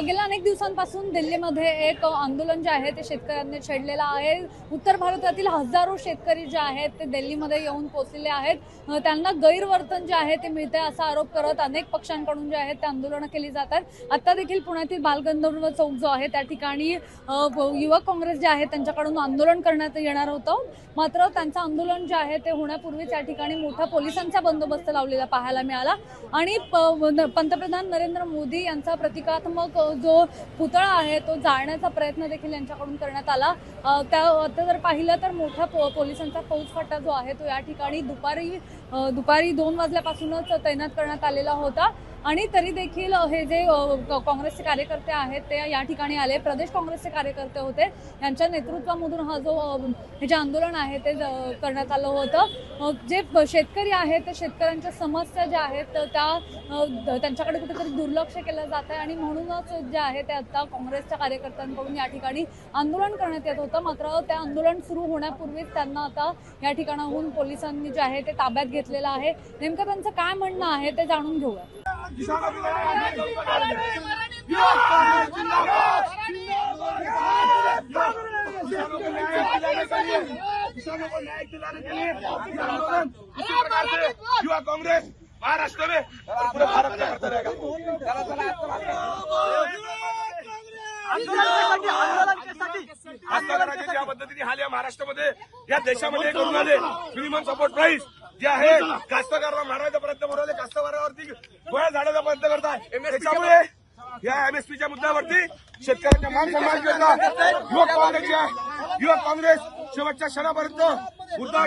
गेल्या अनेक दिवसांपासून दिल्लीमध्ये एक आंदोलन जे आहे ते शेतकऱ्यांनी छेडलेलं आहे। उत्तर भारतातील हजारो शेतकरी जे आहेत ते दिल्लीमध्ये येऊन पोहोचलेले आहेत। त्यांना गैरवर्तन जे आहे ते मिळते असा आरोप करत अनेक पक्षांकडून जे आहेत ते आंदोलन केली जातात। आता देखील पुण्यातील बालगंधर्व चौक जो आहे त्या ठिकाणी युवक काँग्रेस जे आहे त्यांच्याकडून आंदोलन करण्यात येणार होतं, मात्र त्यांचं आंदोलन जे आहे ते होण्यापूर्वीच या ठिकाणी मोठा पोलिसांचा बंदोबस्त लावलेला पाहायला मिळाला आणि पंतप्रधान नरेंद्र मोदी यांचा प्रतिकात्मक जो पुतळा आहे तो जाळण्याचा प्रयत्न देखील यांच्याकडून करण्यात आला। आता जर पाहिलं तर मोठा पोलिसांचा फौजफाटा जो आहे तो या ठिकाणी दुपारी 2 वाजल्यापासूनच तैनात करण्यात आलेला होता आणि तरी देखील हे जे काँग्रेसचे कार्यकर्ते आहेत ते या ठिकाणी आले। प्रदेश काँग्रेसचे कार्यकर्ते होते, यांच्या नेतृत्वामधून हे जे आंदोलन आहे ते करण्यात आलं होतं। जे शेतकरी आहेत ते शेतकऱ्यांच्या समस्या ज्या आहेत त्यांच्याकडे कुठेतरी दुर्लक्ष केलं जात आहे आणि म्हणूनच जे आहे ते आता काँग्रेसच्या कार्यकर्त्यांकडून या ठिकाणी आंदोलन करण्यात येत होतं। मात्र ते आंदोलन सुरू होण्यापूर्वीच त्यांना आता या ठिकाणाहून पोलिसांनी जे आहे ते ताब्यात घेतलेलं आहे। नेमकं त्यांचं काय म्हणणं आहे ते जाणून घेऊया। किसानों को न्याय दिलाने के लिए आंदोलन इसी प्रकार से युवा कांग्रेस महाराष्ट्र में और पूरे भारत में करता रहेगा। ज्या पद्धतीने हाल या महाराष्ट्रामध्ये या देशामध्ये करून आले मिनिमम सपोर्ट प्राइस जे आहे कास्तकाराला मारायचा प्रयत्न करून कास्तकारावरती गोळ्या झाडाचा प्रयत्न करताय, त्याच्यामुळे या एमएसपीच्या मुद्द्यावरती शेतकऱ्यांच्या मान सन्मान करता युवक काँग्रेस शेवटच्या क्षणापर्यंत मुद्दा